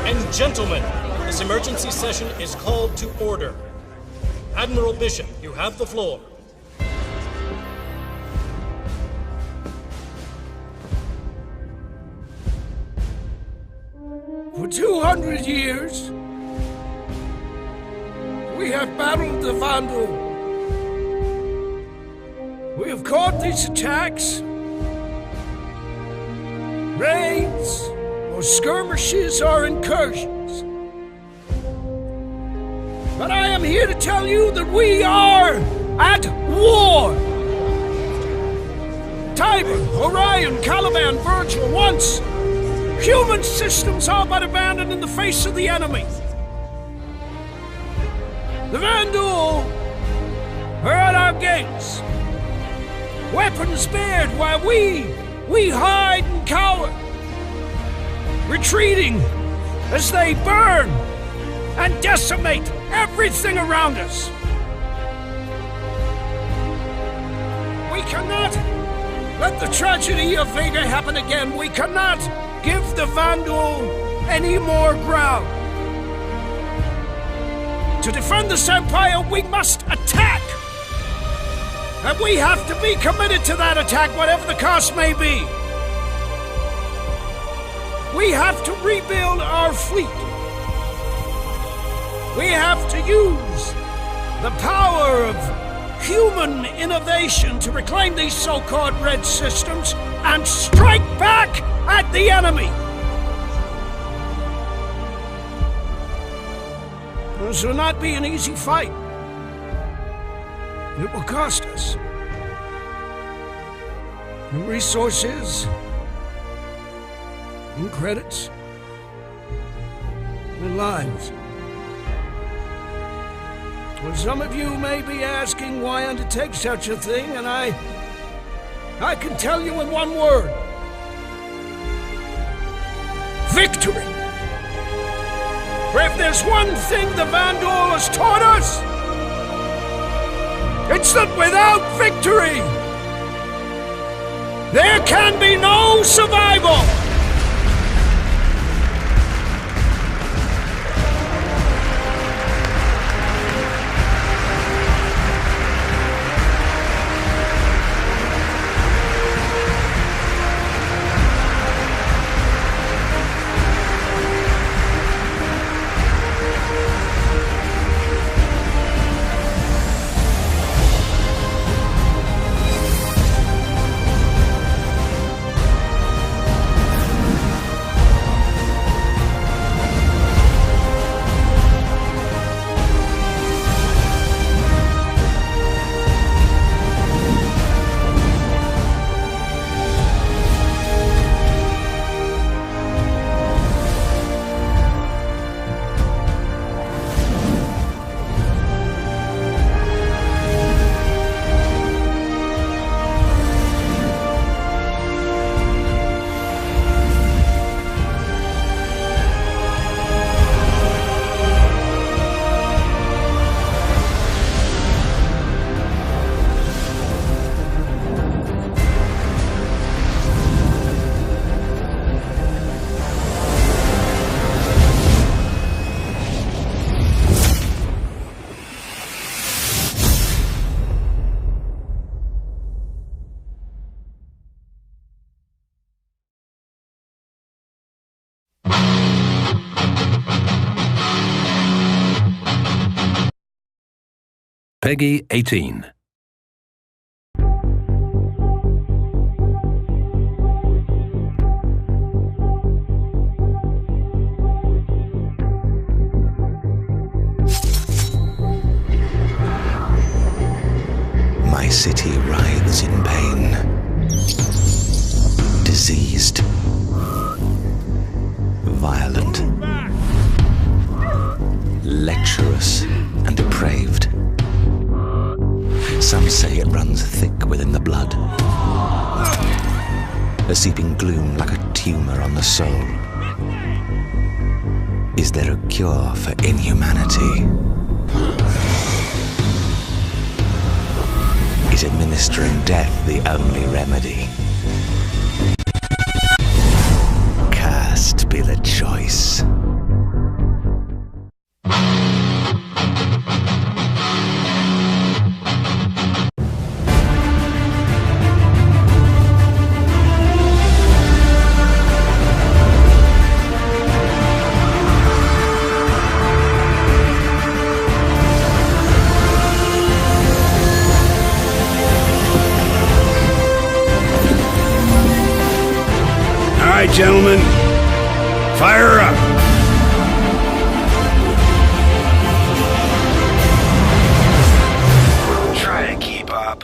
And gentlemen, this emergency session is called to order. Admiral Bishop, you have the floor. For 200 years, we have battled the Vanduul. We have caught these attacks, raids, or skirmishes or incursions. But I am here to tell you that we are at war. Tiber, Orion, Caliban, Virgil, once human systems all but abandoned in the face of the enemy. The Vanduul are at our gates, weapons bared while we hide and cower, retreating as they burn and decimate everything around us. We cannot let the tragedy of Vega happen again. We cannot give the Vanduul any more ground. To defend this empire, we must attack. And we have to be committed to that attack, whatever the cost may be. We have to rebuild our fleet. We have to use the power of human innovation to reclaim these so-called red systems and strike back at the enemy. This will not be an easy fight. It will cost us in resources, in credits, in lives. Well, some of you may be asking why undertake such a thing, and I can tell you in one word. Victory! For if there's one thing the Vanduul has taught us, it's that without victory, there can be no survival! Peggy 18. My city writhes in pain, diseased, violent, lecherous and depraved. Some say it runs thick within the blood, a seeping gloom like a tumor on the soul. Is there a cure for inhumanity? Is administering death the only remedy? Cursed be the choice. right, gentlemen. Fire up! Try to keep up.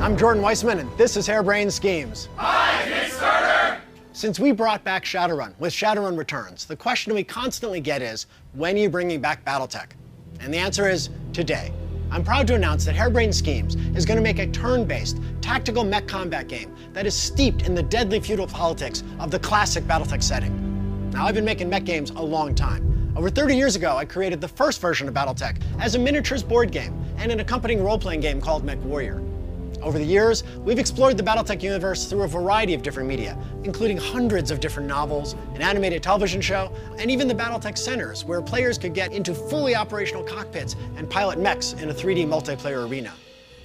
I'm Jordan Weissman, and this is Harebrained Schemes. Hi, Kickstarter! Since we brought back Shadowrun with Shadowrun Returns, the question we constantly get is, when are you bringing back BattleTech? And the answer is, today. I'm proud to announce that Harebrained Schemes is going to make a turn-based, tactical mech combat game that is steeped in the deadly feudal politics of the classic BattleTech setting. Now, I've been making mech games a long time. Over 30 years ago, I created the first version of BattleTech as a miniatures board game and an accompanying role-playing game called MechWarrior. Over the years, we've explored the BattleTech universe through a variety of different media, including hundreds of different novels, an animated television show, and even the BattleTech Centers, where players could get into fully operational cockpits and pilot mechs in a 3D multiplayer arena.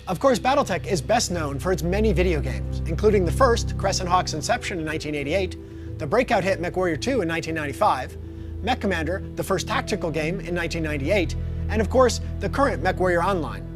Of course, BattleTech is best known for its many video games, including the first, Crescent Hawk's Inception in 1988, the breakout hit MechWarrior 2 in 1995, Mech Commander, the first tactical game in 1998, and of course, the current MechWarrior Online.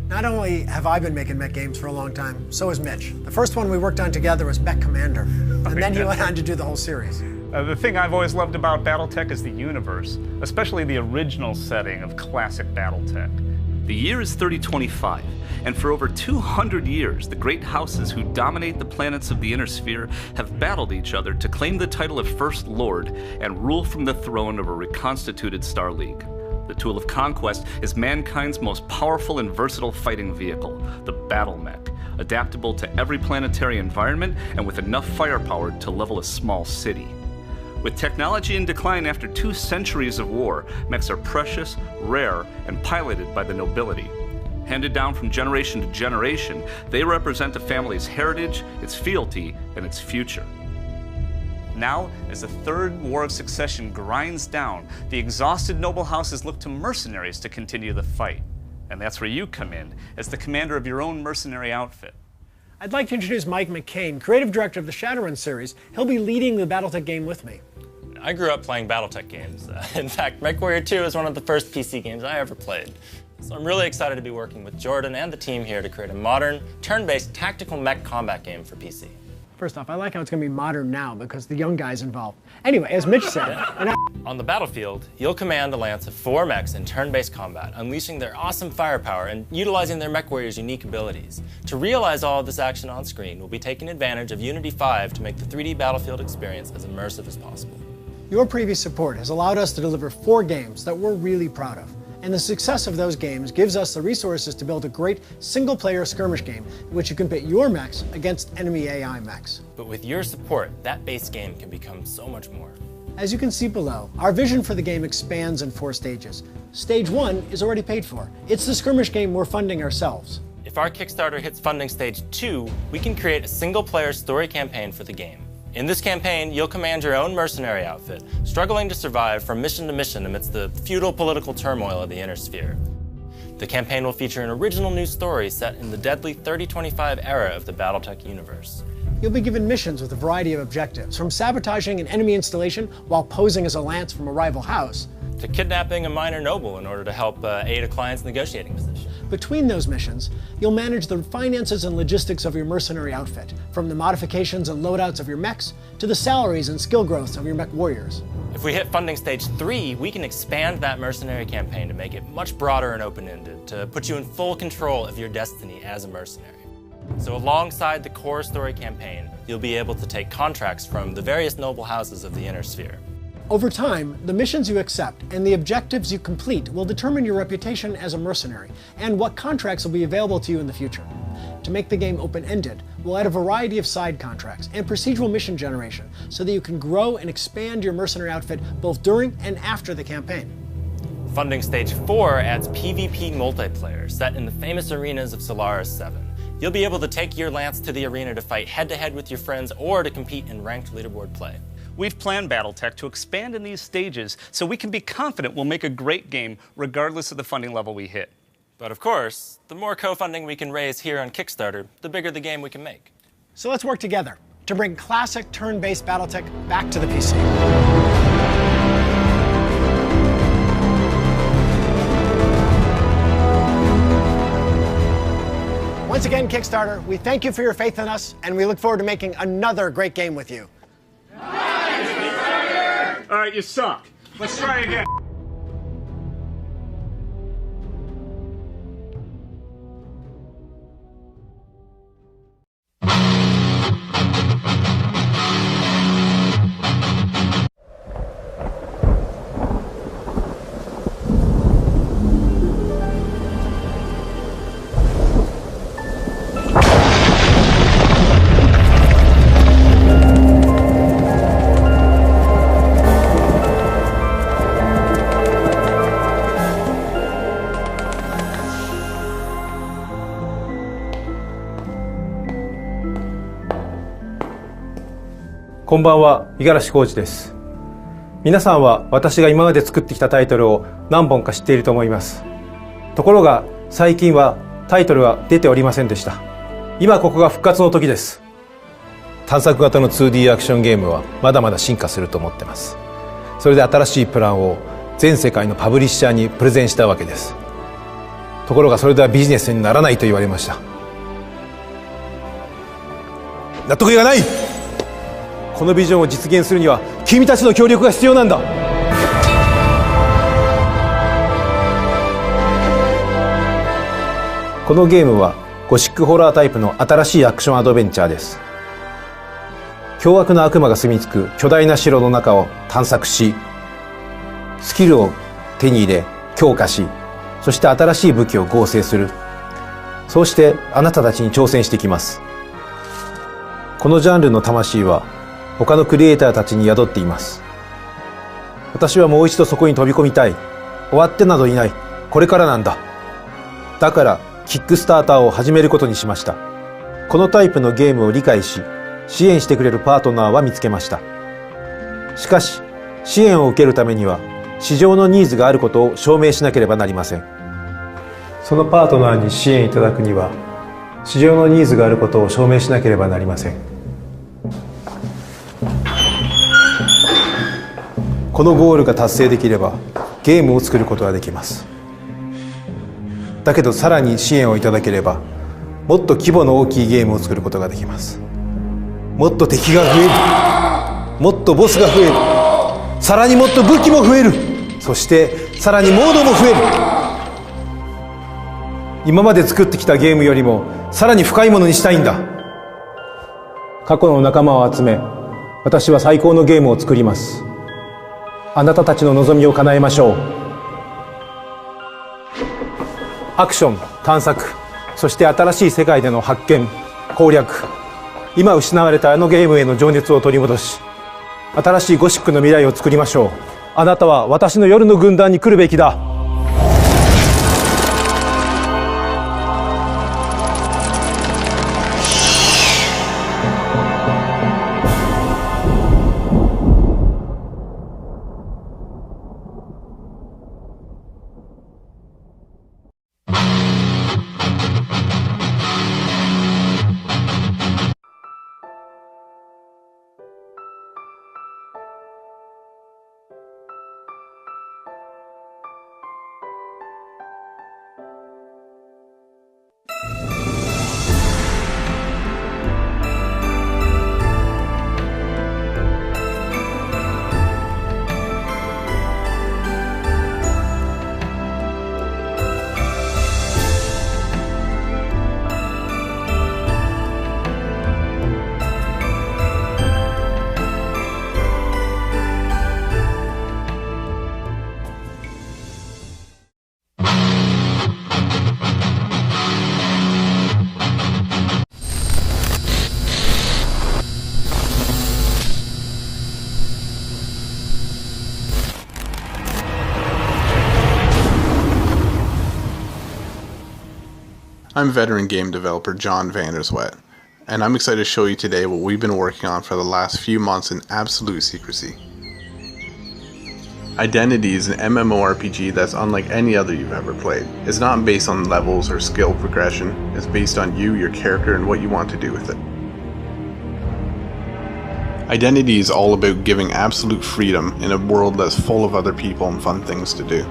Not only have I been making mech games for a long time, so has Mitch. The first one we worked on together was Mech Commander, and then he went on to do the whole series. The thing I've always loved about BattleTech is the universe, especially the original setting of classic BattleTech. The year is 3025, and for over 200 years, the great houses who dominate the planets of the Inner Sphere have battled each other to claim the title of First Lord and rule from the throne of a reconstituted Star League. The tool of conquest is mankind's most powerful and versatile fighting vehicle, the Battle Mech, adaptable to every planetary environment and with enough firepower to level a small city. With technology in decline after 2 centuries of war, mechs are precious, rare, and piloted by the nobility. Handed down from generation to generation, they represent a family's heritage, its fealty, and its future. Now, as the Third War of Succession grinds down, the exhausted noble houses look to mercenaries to continue the fight. And that's where you come in, as the commander of your own mercenary outfit. I'd like to introduce Mike McCain, creative director of the Shadowrun series. He'll be leading the BattleTech game with me. I grew up playing BattleTech games. In fact, MechWarrior 2 is one of the first PC games I ever played. So I'm really excited to be working with Jordan and the team here to create a modern, turn-based tactical mech combat game for PC. First off, I like how it's going to be modern now because the young guy's involved. Anyway, as Mitch said, on the battlefield, you'll command a lance of 4 mechs in turn-based combat, unleashing their awesome firepower and utilizing their MechWarrior's unique abilities. To realize all of this action on screen, we'll be taking advantage of Unity 5 to make the 3D battlefield experience as immersive as possible. Your previous support has allowed us to deliver 4 games that we're really proud of. And the success of those games gives us the resources to build a great single-player skirmish game in which you can pit your mechs against enemy AI mechs. But with your support, that base game can become so much more. As you can see below, our vision for the game expands in 4 stages. Stage 1 is already paid for. It's the skirmish game we're funding ourselves. If our Kickstarter hits funding stage 2, we can create a single-player story campaign for the game. In this campaign, you'll command your own mercenary outfit, struggling to survive from mission to mission amidst the feudal political turmoil of the Inner Sphere. The campaign will feature an original new story set in the deadly 3025 era of the BattleTech universe. You'll be given missions with a variety of objectives, from sabotaging an enemy installation while posing as a lance from a rival house, to kidnapping a minor noble in order to help aid a client's negotiating position. Between those missions, you'll manage the finances and logistics of your mercenary outfit, from the modifications and loadouts of your mechs to the salaries and skill growths of your mech warriors. If we hit funding stage 3, we can expand that mercenary campaign to make it much broader and open-ended, to put you in full control of your destiny as a mercenary. So alongside the core story campaign, you'll be able to take contracts from the various noble houses of the Inner Sphere. Over time, the missions you accept and the objectives you complete will determine your reputation as a mercenary and what contracts will be available to you in the future. To make the game open-ended, we'll add a variety of side contracts and procedural mission generation so that you can grow and expand your mercenary outfit both during and after the campaign. Funding Stage 4 adds PvP multiplayer set in the famous arenas of Solaris 7. You'll be able to take your lance to the arena to fight head-to-head with your friends or to compete in ranked leaderboard play. We've planned BattleTech to expand in these stages so we can be confident we'll make a great game regardless of the funding level we hit. But of course, the more co-funding we can raise here on Kickstarter, the bigger the game we can make. So let's work together to bring classic turn-based BattleTech back to the PC. Once again, Kickstarter, we thank you for your faith in us, and we look forward to making another great game with you. All right, you suck. Let's try again.こんばんは、五十嵐浩二です。皆さんは私が今まで作ってきたタイトルを何本か知っていると思います。ところが最近はタイトルは出ておりませんでした。今ここが復活の時です。探索型の 2D アクションゲームはまだまだ進化すると思ってます。それで新しいプランを全世界のパブリッシャーにプレゼンしたわけです。ところがそれではビジネスにならないと言われました。納得いかない。このビジョンを実現するには君たちの協力が必要なんだ。このゲームはゴシックホラータイプの新しいアクションアドベンチャーです。凶悪な悪魔が住み着く巨大な城の中を探索し、スキルを手に入れ強化し、そして新しい武器を合成する。そうしてあなたたちに挑戦してきます。このジャンルの魂は他のクリエイターたちに宿っています。私はもう一度そこに飛び込みたい。終わってなどいない。これからなんだ。だからキックスターターを始めることにしました。このタイプのゲームを理解し支援してくれるパートナーは見つけました。しかし支援を受けるためには市場のニーズがあることを証明しなければなりません。そのパートナーに支援いただくには市場のニーズがあることを証明しなければなりません。このゴールが達成できればゲームを作ることができます。だけどさらに支援をいただければもっと規模の大きいゲームを作ることができます。もっと敵が増える。もっとボスが増える。さらにもっと武器も増える。そしてさらにモードも増える。今まで作ってきたゲームよりもさらに深いものにしたいんだ。過去の仲間を集め私は最高のゲームを作ります。あなたたちの望みを叶えましょう。アクション、探索、そして新しい世界での発見、攻略。今失われたあのゲームへの情熱を取り戻し、新しいゴシックの未来を作りましょう。あなたは私の夜の軍団に来るべきだ。I'm veteran game developer John Vanderswet, and I'm excited to show you today what we've been working on for the last few months in absolute secrecy. Identity is an MMORPG that's unlike any other you've ever played. It's not based on levels or skill progression, it's based on you, your character, and what you want to do with it. Identity is all about giving absolute freedom in a world that's full of other people and fun things to do.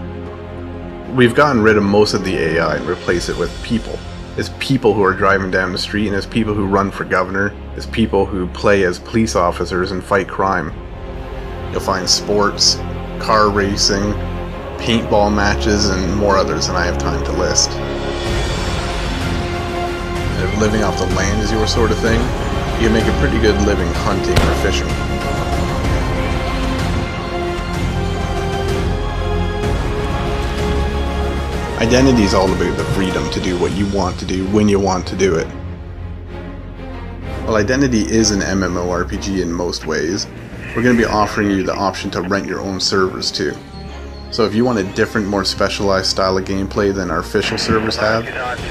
We've gotten rid of most of the AI and replaced it with people. It's people who are driving down the street, and it's people who run for governor, it's people who play as police officers and fight crime. You'll find sports, car racing, paintball matches, and more others than I have time to list. If living off the land is your sort of thing, you can make a pretty good living hunting or fishing. Identity is all about the freedom to do what you want to do when you want to do it. While Identity is an MMORPG in most ways, we're going to be offering you the option to rent your own servers too. So if you want a different, more specialized style of gameplay than our official servers have,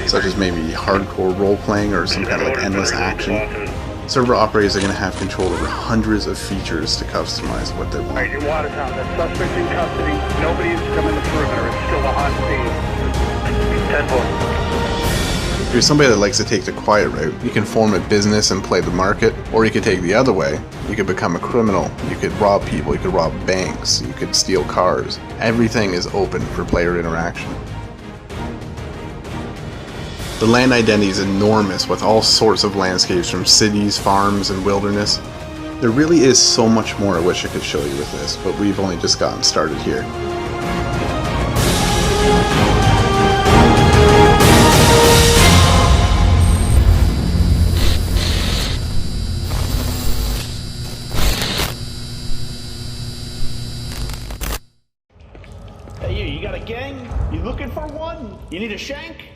such as maybe hardcore role-playing or some kind of like endless action, server operators are going to have control over hundreds of features to customize what they want. Alright, you're Watertown. The suspect's in custody. Nobody's coming the perimeter. It's still a hot scene. 10-4. If you're somebody that likes to take the quiet route, you can form a business and play the market, or you could take the other way. You could become a criminal, you could rob people, you could rob banks, you could steal cars. Everything is open for player interaction. The land identity is enormous with all sorts of landscapes from cities, farms, and wilderness. There really is so much more I wish I could show you with this, but we've only just gotten started here. Hey, you got a gang? You looking for one? You need a shank?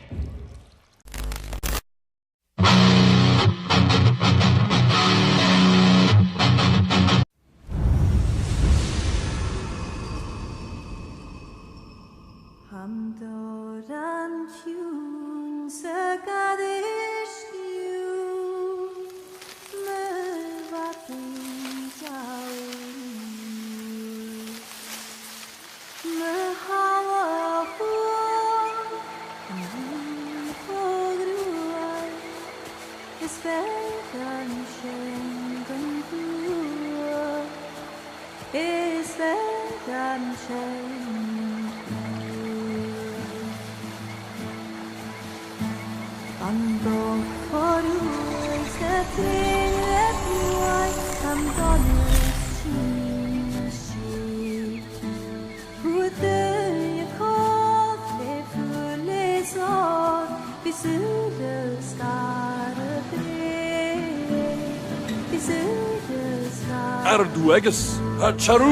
Arduegus Hacharu!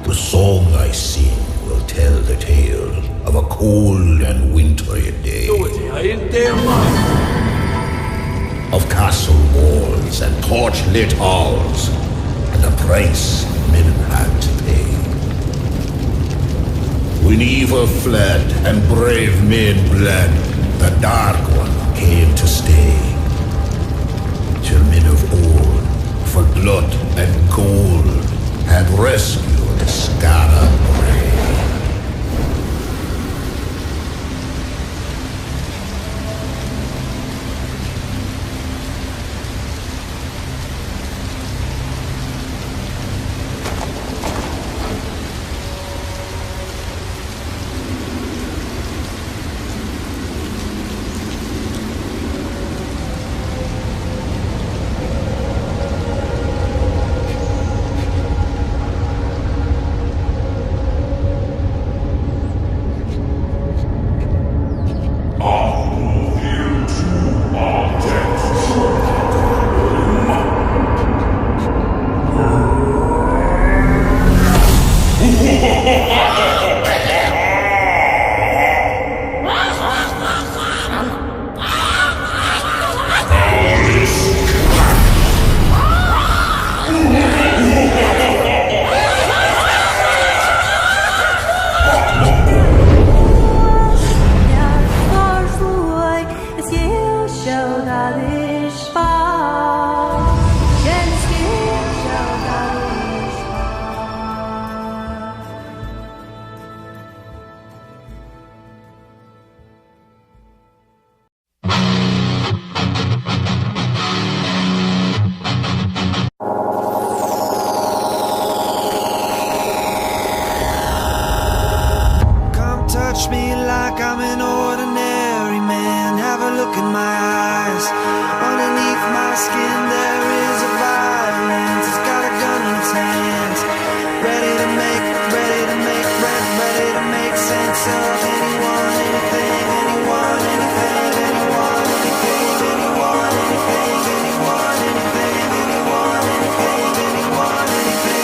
The song I sing will tell the tale of a cold and wintry day, of castle walls and torch-lit halls, and the price men had to pay. When evil fled and brave men bled, the Dark One came to stay. Till men of old, for blood and gold, had rescued Skara Brae. Touch me like I'm an ordinary man. Have a look in my eyes. Underneath my skin there is a violence. It's got a gun in its hands, ready to make sense of anyone, anything, anyone, anything, anyone, anything, anyone, anything, anyone, anything, anyone, anything, anyone, anything.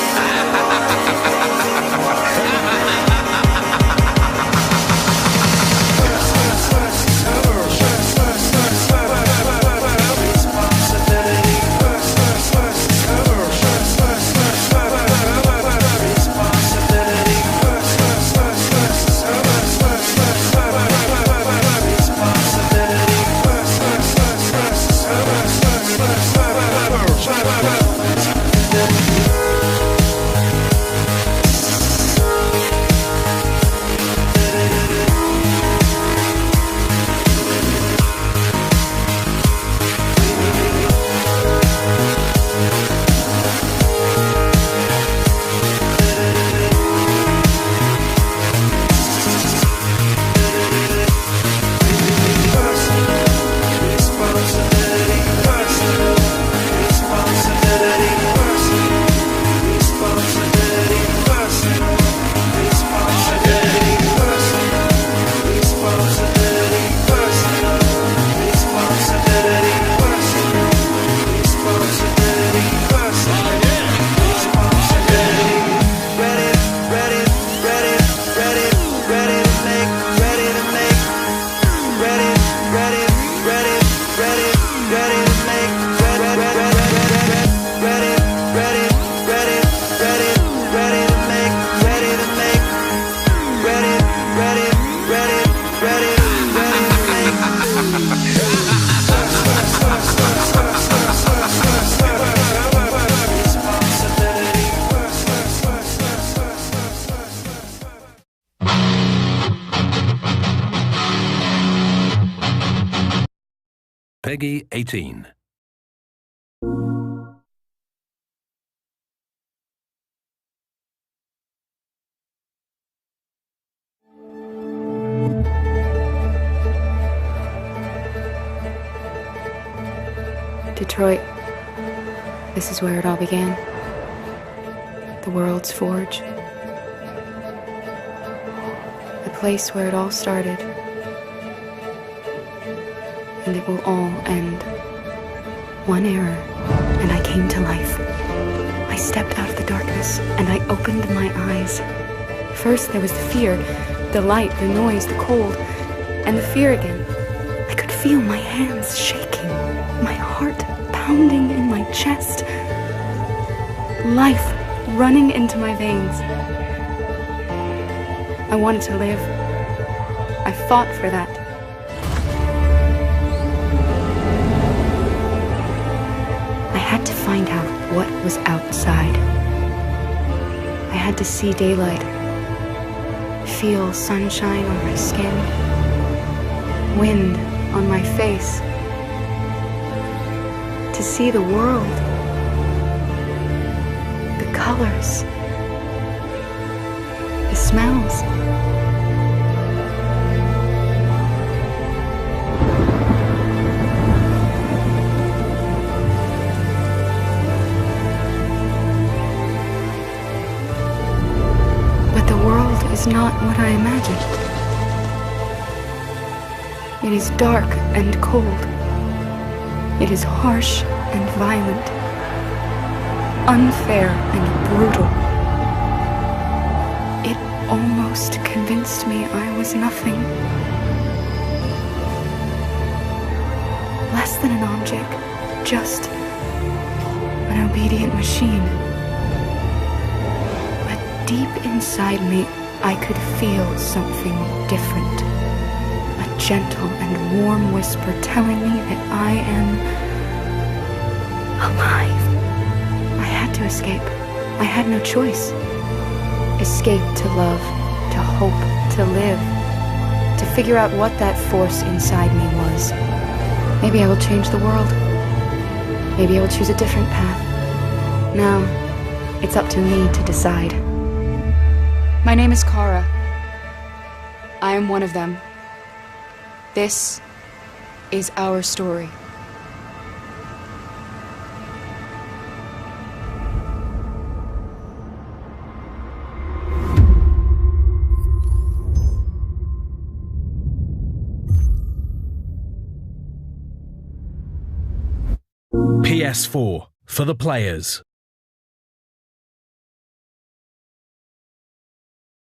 Peggy 18. Detroit. This is where it all began. The world's forge. The place where it all started. And it will all end. One error, and I came to life. I stepped out of the darkness, and I opened my eyes. First there was the fear, the light, the noise, the cold, and the fear again. I could feel my hands shaking, my heart pounding in my chest. Life running into my veins. I wanted to live. I fought for that. I had to find out what was outside. I had to see daylight, feel sunshine on my skin, wind on my face, to see the world, the colors, the smells. Is not what I imagined. It is dark and cold. It is harsh and violent, unfair and brutal. almost convinced me I was nothing. Less than an object, just an obedient machine. But deep inside me, I could feel something different. A gentle and warm whisper telling me that I am alive. I had to escape. I had no choice. Escape to love, to hope, to live, to figure out what that force inside me was. Maybe I will change the world. Maybe I will choose a different path. Now, it's up to me to decide. My name is Kara. I am one of them. This is our story. PS4 for the players.